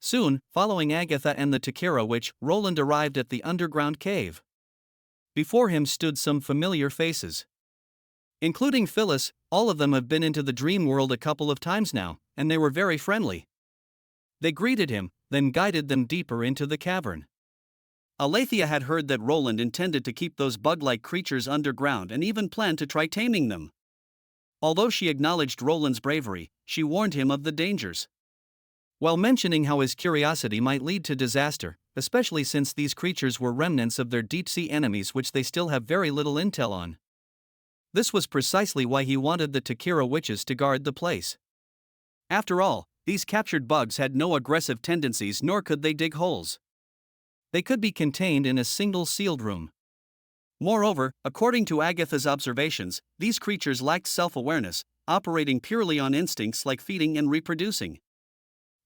Soon, following Agatha and the Takira witch, Roland arrived at the underground cave. Before him stood some familiar faces. Including Phyllis, all of them have been into the dream world a couple of times now, and they were very friendly. They greeted him, then guided them deeper into the cavern. Alethea had heard that Roland intended to keep those bug-like creatures underground and even planned to try taming them. Although she acknowledged Roland's bravery, she warned him of the dangers, while mentioning how his curiosity might lead to disaster, especially since these creatures were remnants of their deep-sea enemies which they still have very little intel on. This was precisely why he wanted the Takira witches to guard the place. After all, these captured bugs had no aggressive tendencies, nor could they dig holes. They could be contained in a single sealed room. Moreover, according to Agatha's observations, these creatures lacked self-awareness, operating purely on instincts like feeding and reproducing.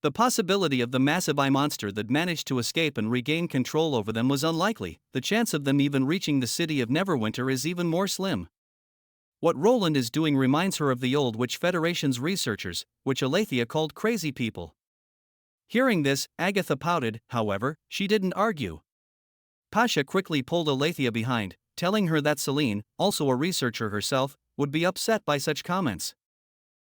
The possibility of the massive eye monster that managed to escape and regain control over them was unlikely. The chance of them even reaching the city of Neverwinter is even more slim. What Roland is doing reminds her of the old Witch Federation's researchers, which Alethea called crazy people. Hearing this, Agatha pouted. However, she didn't argue. Pasha quickly pulled Alethea behind, telling her that Celine, also a researcher herself, would be upset by such comments.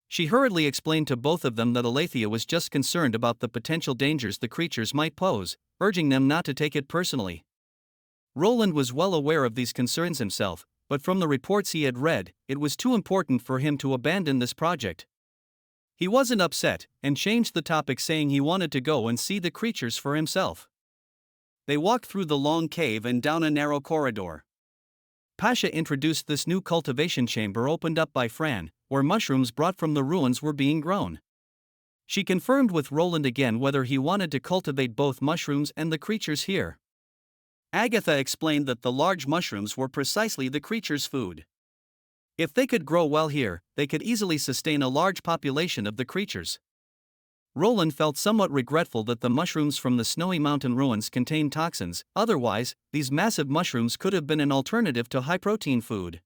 She hurriedly explained to both of them that Alethea was just concerned about the potential dangers the creatures might pose, urging them not to take it personally. Roland was well aware of these concerns himself, but from the reports he had read, it was too important for him to abandon this project. He wasn't upset, and changed the topic, saying he wanted to go and see the creatures for himself. They walked through the long cave and down a narrow corridor. Pasha introduced this new cultivation chamber opened up by Fran, where mushrooms brought from the ruins were being grown. She confirmed with Roland again whether he wanted to cultivate both mushrooms and the creatures here. Agatha explained that the large mushrooms were precisely the creatures' food. If they could grow well here, they could easily sustain a large population of the creatures. Roland felt somewhat regretful that the mushrooms from the snowy mountain ruins contained toxins, otherwise, these massive mushrooms could have been an alternative to high-protein food.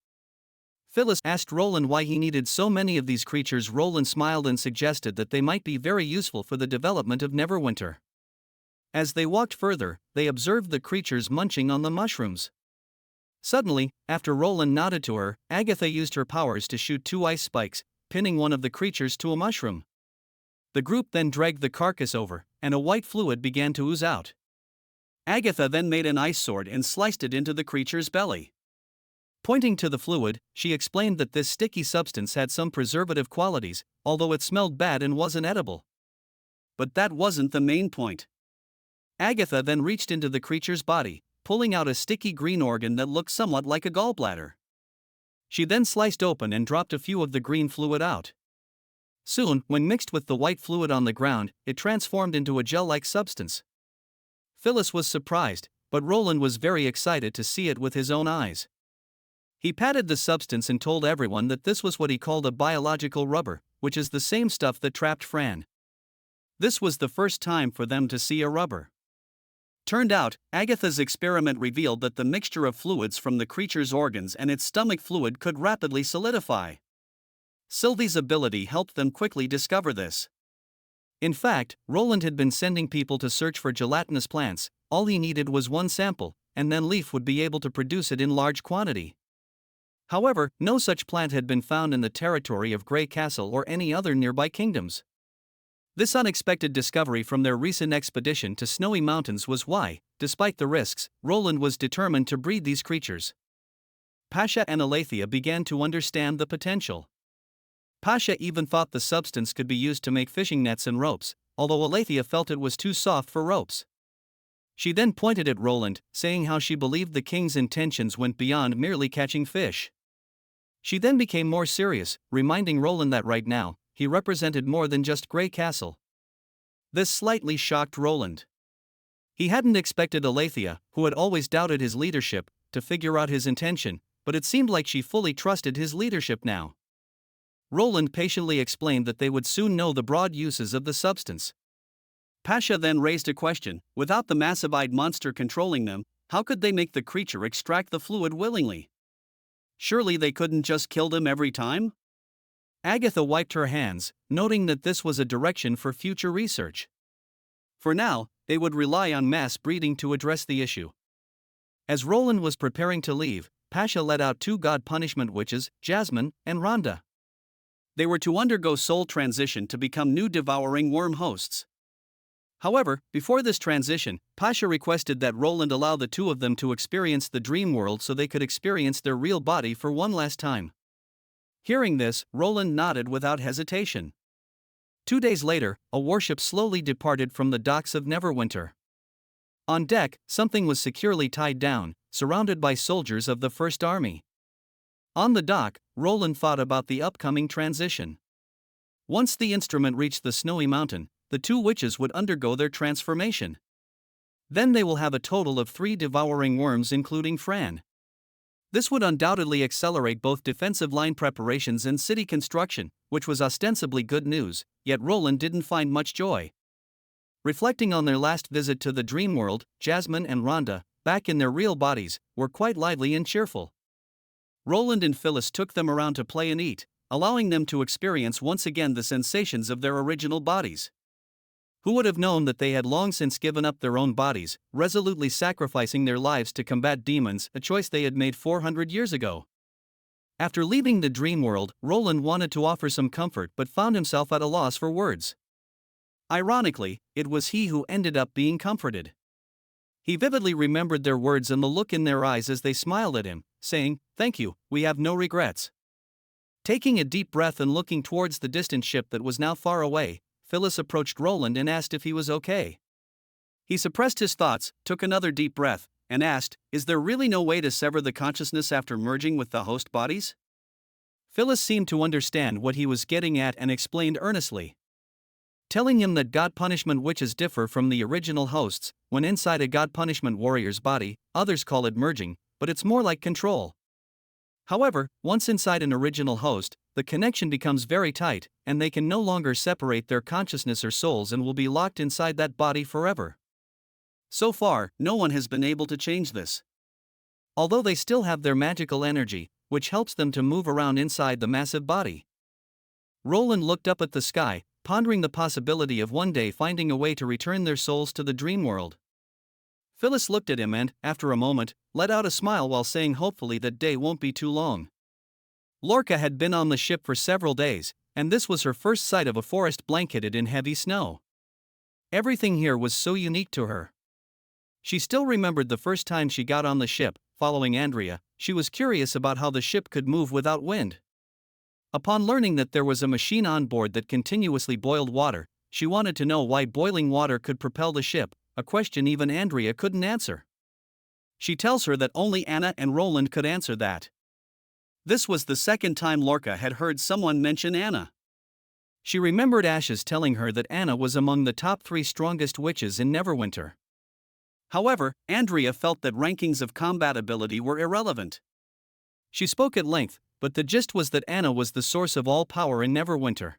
Phyllis asked Roland why he needed so many of these creatures. Roland smiled and suggested that they might be very useful for the development of Neverwinter. As they walked further, they observed the creatures munching on the mushrooms. Suddenly, after Roland nodded to her, Agatha used her powers to shoot 2 ice spikes, pinning one of the creatures to a mushroom. The group then dragged the carcass over, and a white fluid began to ooze out. Agatha then made an ice sword and sliced it into the creature's belly. Pointing to the fluid, she explained that this sticky substance had some preservative qualities, although it smelled bad and wasn't edible. But that wasn't the main point. Agatha then reached into the creature's body, pulling out a sticky green organ that looked somewhat like a gallbladder. She then sliced open and dropped a few of the green fluid out. Soon, when mixed with the white fluid on the ground, it transformed into a gel-like substance. Phyllis was surprised, but Roland was very excited to see it with his own eyes. He patted the substance and told everyone that this was what he called a biological rubber, which is the same stuff that trapped Fran. This was the first time for them to see a rubber. Turned out, Agatha's experiment revealed that the mixture of fluids from the creature's organs and its stomach fluid could rapidly solidify. Sylvie's ability helped them quickly discover this. In fact, Roland had been sending people to search for gelatinous plants. All he needed was one sample, and then Leaf would be able to produce it in large quantity. However, no such plant had been found in the territory of Grey Castle or any other nearby kingdoms. This unexpected discovery from their recent expedition to Snowy Mountains was why, despite the risks, Roland was determined to breed these creatures. Pasha and Alethea began to understand the potential. Pasha even thought the substance could be used to make fishing nets and ropes, although Alethea felt it was too soft for ropes. She then pointed at Roland, saying how she believed the king's intentions went beyond merely catching fish. She then became more serious, reminding Roland that right now, he represented more than just Grey Castle. This slightly shocked Roland. He hadn't expected Alethea, who had always doubted his leadership, to figure out his intention, but it seemed like she fully trusted his leadership now. Roland patiently explained that they would soon know the broad uses of the substance. Pasha then raised a question: without the massive-eyed monster controlling them, how could they make the creature extract the fluid willingly? Surely they couldn't just kill them every time? Agatha wiped her hands, noting that this was a direction for future research. For now, they would rely on mass breeding to address the issue. As Roland was preparing to leave, Pasha let out 2 god punishment witches, Jasmine and Rhonda. They were to undergo soul transition to become new devouring worm hosts. However, before this transition, Pasha requested that Roland allow the 2 of them to experience the dream world so they could experience their real body for one last time. Hearing this, Roland nodded without hesitation. 2 days later, a warship slowly departed from the docks of Neverwinter. On deck, something was securely tied down, surrounded by soldiers of the First Army. On the dock, Roland thought about the upcoming transition. Once the instrument reached the snowy mountain, the 2 witches would undergo their transformation. Then they will have a total of 3 devouring worms including Fran. This would undoubtedly accelerate both defensive line preparations and city construction, which was ostensibly good news, yet Roland didn't find much joy. Reflecting on their last visit to the dream world, Jasmine and Rhonda, back in their real bodies, were quite lively and cheerful. Roland and Phyllis took them around to play and eat, allowing them to experience once again the sensations of their original bodies. Who would have known that they had long since given up their own bodies, resolutely sacrificing their lives to combat demons, a choice they had made 400 years ago. After leaving the dream world, Roland wanted to offer some comfort but found himself at a loss for words. Ironically, it was he who ended up being comforted. He vividly remembered their words and the look in their eyes as they smiled at him, saying, "Thank you, we have no regrets." Taking a deep breath and looking towards the distant ship that was now far away, Phyllis approached Roland and asked if he was okay. He suppressed his thoughts, took another deep breath, and asked, "Is there really no way to sever the consciousness after merging with the host bodies?" Phyllis seemed to understand what he was getting at and explained earnestly, telling him that god punishment witches differ from the original hosts. When inside a god punishment warrior's body, others call it merging, but it's more like control. However, once inside an original host, the connection becomes very tight, and they can no longer separate their consciousness or souls and will be locked inside that body forever. So far, no one has been able to change this. Although they still have their magical energy, which helps them to move around inside the massive body. Roland looked up at the sky, pondering the possibility of one day finding a way to return their souls to the dream world. Phyllis looked at him and, after a moment, let out a smile while saying hopefully that day won't be too long. Lorca had been on the ship for several days, and this was her first sight of a forest blanketed in heavy snow. Everything here was so unique to her. She still remembered the first time she got on the ship, following Andrea. She was curious about how the ship could move without wind. Upon learning that there was a machine on board that continuously boiled water, she wanted to know why boiling water could propel the ship, a question even Andrea couldn't answer. She tells her that only Anna and Roland could answer that. This was the second time Lorca had heard someone mention Anna. She remembered Ashes telling her that Anna was among the top 3 strongest witches in Neverwinter. However, Andrea felt that rankings of combat ability were irrelevant. She spoke at length, but the gist was that Anna was the source of all power in Neverwinter.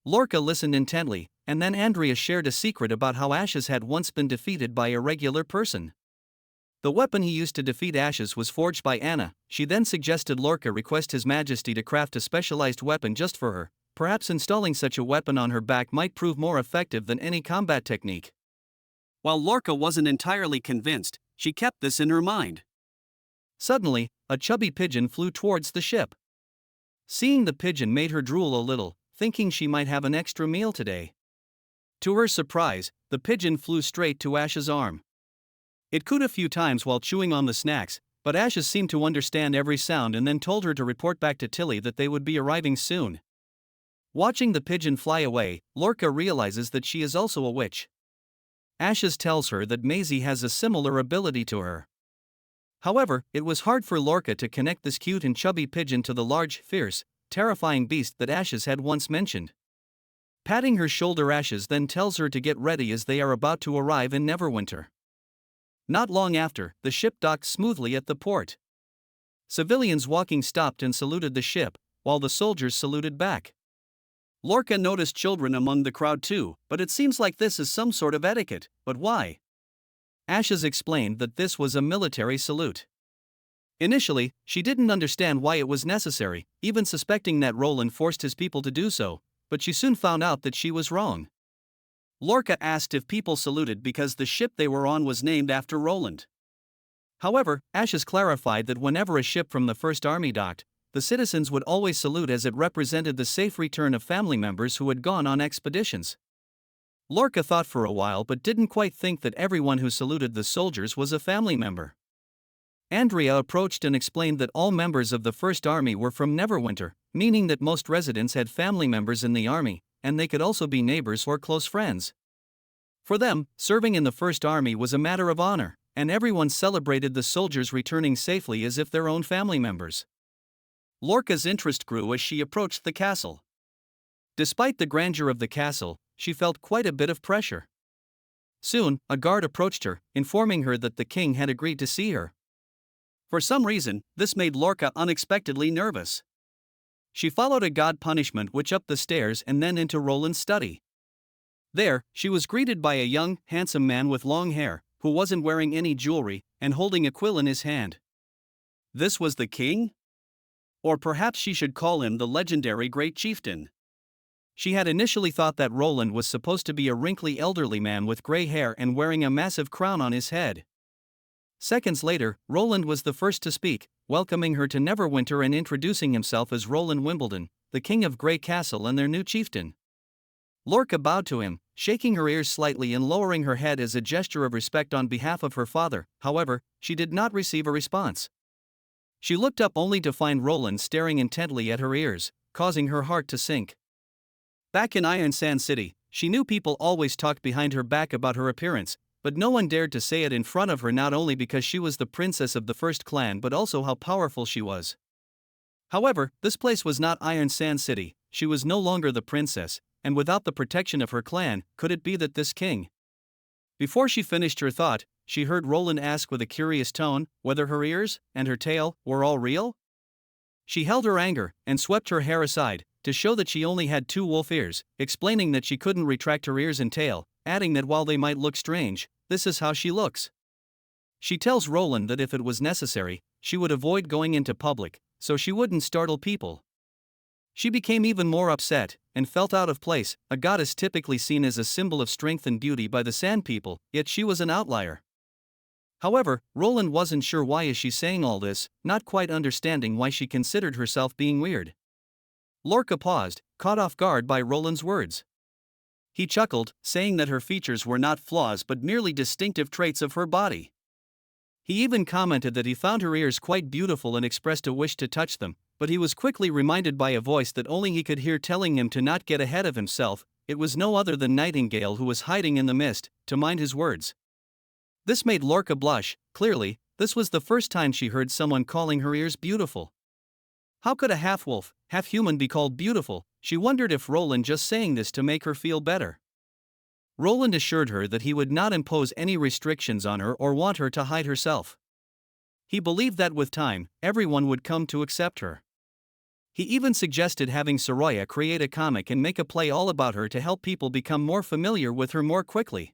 Lorca listened intently, and then Andrea shared a secret about how Ashes had once been defeated by a regular person. The weapon he used to defeat Ashes was forged by Anna. She then suggested Lorca request His Majesty to craft a specialized weapon just for her. Perhaps installing such a weapon on her back might prove more effective than any combat technique. While Lorca wasn't entirely convinced, she kept this in her mind. Suddenly, a chubby pigeon flew towards the ship. Seeing the pigeon made her drool a little, thinking she might have an extra meal today. To her surprise, the pigeon flew straight to Ash's arm. It cooed a few times while chewing on the snacks, but Ashes seemed to understand every sound and then told her to report back to Tilly that they would be arriving soon. Watching the pigeon fly away, Lorca realizes that she is also a witch. Ashes tells her that Maisie has a similar ability to her. However, it was hard for Lorca to connect this cute and chubby pigeon to the large, fierce, terrifying beast that Ashes had once mentioned. Patting her shoulder, Ashes then tells her to get ready as they are about to arrive in Neverwinter. Not long after, the ship docked smoothly at the port. Civilians walking stopped and saluted the ship, while the soldiers saluted back. Lorca noticed children among the crowd too, but it seems like this is some sort of etiquette, but why? Ashes explained that this was a military salute. Initially, she didn't understand why it was necessary, even suspecting that Roland forced his people to do so, but she soon found out that she was wrong. Lorca asked if people saluted because the ship they were on was named after Roland. However, Ashes clarified that whenever a ship from the First Army docked, the citizens would always salute as it represented the safe return of family members who had gone on expeditions. Lorca thought for a while but didn't quite think that everyone who saluted the soldiers was a family member. Andrea approached and explained that all members of the First Army were from Neverwinter, meaning that most residents had family members in the army, and they could also be neighbors or close friends. For them, serving in the First Army was a matter of honor, and everyone celebrated the soldiers returning safely as if their own family members. Lorca's interest grew as she approached the castle. Despite the grandeur of the castle, she felt quite a bit of pressure. Soon, a guard approached her, informing her that the king had agreed to see her. For some reason, this made Lorca unexpectedly nervous. She followed a god punishment witch up the stairs and then into Roland's study. There, she was greeted by a young, handsome man with long hair, who wasn't wearing any jewelry, and holding a quill in his hand. This was the king? Or perhaps she should call him the legendary Great Chieftain. She had initially thought that Roland was supposed to be a wrinkly elderly man with gray hair and wearing a massive crown on his head. Seconds later, Roland was the first to speak, welcoming her to Neverwinter and introducing himself as Roland Wimbledon, the king of Grey Castle and their new chieftain. Lorca bowed to him, shaking her ears slightly and lowering her head as a gesture of respect on behalf of her father. However, she did not receive a response. She looked up only to find Roland staring intently at her ears, causing her heart to sink. Back in Iron Sand City, she knew people always talked behind her back about her appearance, but no one dared to say it in front of her, not only because she was the princess of the first clan but also how powerful she was. However, this place was not Iron Sand City. She was no longer the princess, and without the protection of her clan, could it be that this king? Before she finished her thought, she heard Roland ask with a curious tone whether her ears and her tail were all real. She held her anger and swept her hair aside to show that she only had 2 wolf ears, explaining that she couldn't retract her ears and tail, adding that while they might look strange, this is how she looks. She tells Roland that if it was necessary, she would avoid going into public, so she wouldn't startle people. She became even more upset, and felt out of place. A goddess typically seen as a symbol of strength and beauty by the Sand People, yet she was an outlier. However, Roland wasn't sure why is she saying all this, not quite understanding why she considered herself being weird. Lorca paused, caught off guard by Roland's words. He chuckled, saying that her features were not flaws but merely distinctive traits of her body. He even commented that he found her ears quite beautiful and expressed a wish to touch them, but he was quickly reminded by a voice that only he could hear telling him to not get ahead of himself. It was no other than Nightingale, who was hiding in the mist, to mind his words. This made Lorca blush. Clearly, this was the first time she heard someone calling her ears beautiful. How could a half-wolf, half-human be called beautiful? She wondered if Roland just saying this to make her feel better. Roland assured her that he would not impose any restrictions on her or want her to hide herself. He believed that with time, everyone would come to accept her. He even suggested having Soraya create a comic and make a play all about her to help people become more familiar with her more quickly.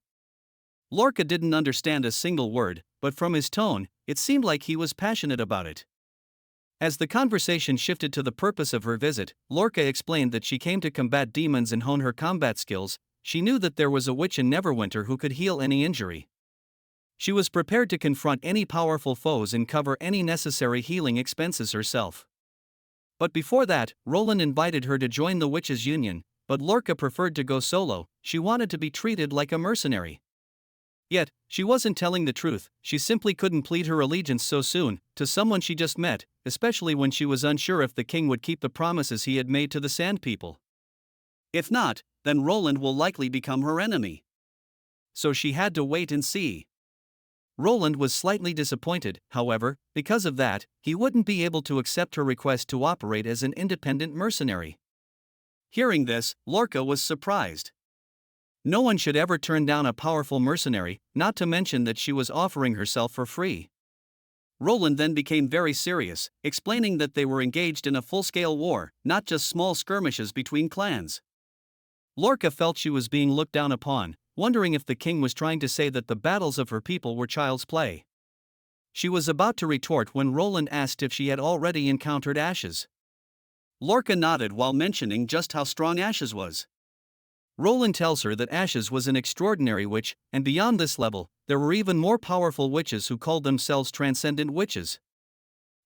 Lorca didn't understand a single word, but from his tone, it seemed like he was passionate about it. As the conversation shifted to the purpose of her visit, Lorca explained that she came to combat demons and hone her combat skills. She knew that there was a witch in Neverwinter who could heal any injury. She was prepared to confront any powerful foes and cover any necessary healing expenses herself. But before that, Roland invited her to join the Witches' Union, but Lorca preferred to go solo. She wanted to be treated like a mercenary. Yet, she wasn't telling the truth. She simply couldn't plead her allegiance so soon to someone she just met, especially when she was unsure if the king would keep the promises he had made to the Sand People. If not, then Roland will likely become her enemy. So she had to wait and see. Roland was slightly disappointed, however, because of that, he wouldn't be able to accept her request to operate as an independent mercenary. Hearing this, Lorca was surprised. No one should ever turn down a powerful mercenary, not to mention that she was offering herself for free. Roland then became very serious, explaining that they were engaged in a full-scale war, not just small skirmishes between clans. Lorca felt she was being looked down upon, wondering if the king was trying to say that the battles of her people were child's play. She was about to retort when Roland asked if she had already encountered Ashes. Lorca nodded while mentioning just how strong Ashes was. Roland tells her that Ashes was an extraordinary witch, and beyond this level, there were even more powerful witches who called themselves transcendent witches.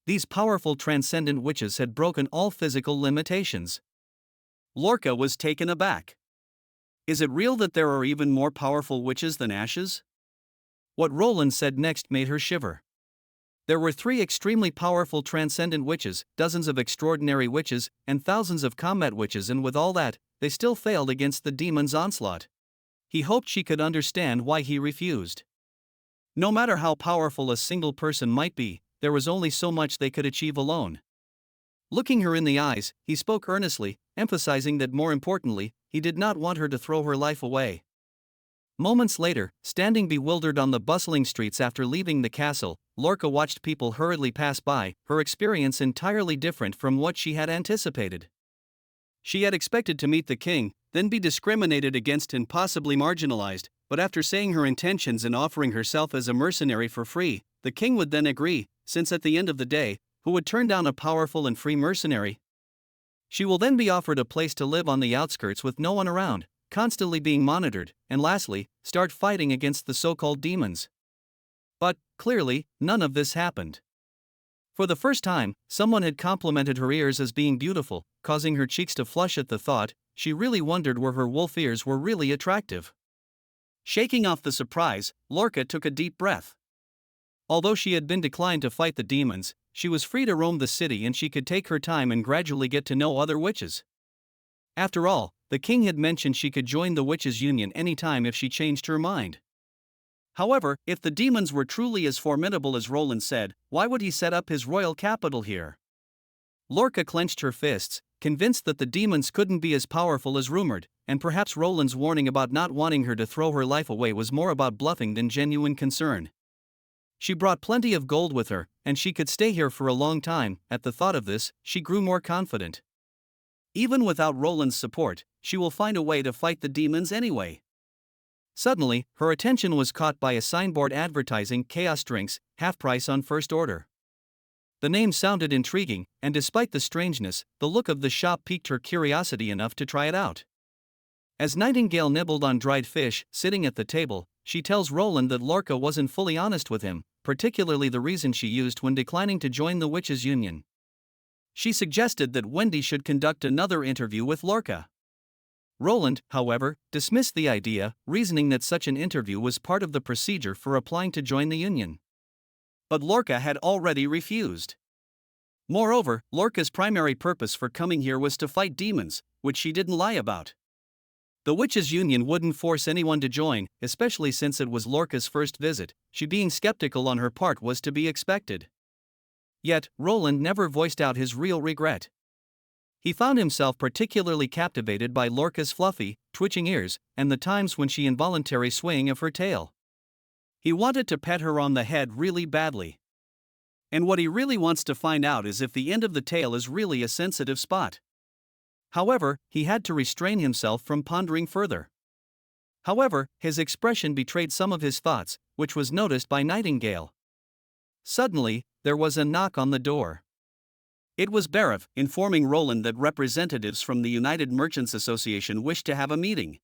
These powerful transcendent witches had broken all physical limitations. Lorca was taken aback. Is it real that there are even more powerful witches than Ashes? What Roland said next made her shiver. There were 3 extremely powerful transcendent witches, dozens of extraordinary witches, and thousands of combat witches, and with all that, they still failed against the demon's onslaught. He hoped she could understand why he refused. No matter how powerful a single person might be, there was only so much they could achieve alone. Looking her in the eyes, he spoke earnestly, emphasizing that more importantly, he did not want her to throw her life away. Moments later, standing bewildered on the bustling streets after leaving the castle, Lorca watched people hurriedly pass by, her experience entirely different from what she had anticipated. She had expected to meet the king, then be discriminated against and possibly marginalized, but after saying her intentions and offering herself as a mercenary for free, the king would then agree, since at the end of the day, who would turn down a powerful and free mercenary? She will then be offered a place to live on the outskirts with no one around, constantly being monitored, and lastly, start fighting against the so-called demons. But, clearly, none of this happened. For the first time, someone had complimented her ears as being beautiful, causing her cheeks to flush at the thought. She really wondered where her wolf ears were really attractive. Shaking off the surprise, Lorca took a deep breath. Although she had been declined to fight the demons, she was free to roam the city and she could take her time and gradually get to know other witches. After all, the king had mentioned she could join the Witches' Union anytime if she changed her mind. However, if the demons were truly as formidable as Roland said, why would he set up his royal capital here? Lorca clenched her fists, convinced that the demons couldn't be as powerful as rumored, and perhaps Roland's warning about not wanting her to throw her life away was more about bluffing than genuine concern. She brought plenty of gold with her, and she could stay here for a long time. At the thought of this, she grew more confident. Even without Roland's support, she will find a way to fight the demons anyway. Suddenly, her attention was caught by a signboard advertising chaos drinks, half price on first order. The name sounded intriguing, and despite the strangeness, the look of the shop piqued her curiosity enough to try it out. As Nightingale nibbled on dried fish, sitting at the table, she tells Roland that Lorca wasn't fully honest with him, particularly the reason she used when declining to join the Witches' Union. She suggested that Wendy should conduct another interview with Lorca. Roland, however, dismissed the idea, reasoning that such an interview was part of the procedure for applying to join the union. But Lorca had already refused. Moreover, Lorca's primary purpose for coming here was to fight demons, which she didn't lie about. The Witches' Union wouldn't force anyone to join, especially since it was Lorca's first visit. She being skeptical on her part was to be expected. Yet, Roland never voiced out his real regret. He found himself particularly captivated by Lorca's fluffy, twitching ears, and the times when she involuntary swaying of her tail. He wanted to pet her on the head really badly. And what he really wants to find out is if the end of the tail is really a sensitive spot. However, he had to restrain himself from pondering further. However, his expression betrayed some of his thoughts, which was noticed by Nightingale. Suddenly, there was a knock on the door. It was Barav, informing Roland that representatives from the United Merchants Association wished to have a meeting.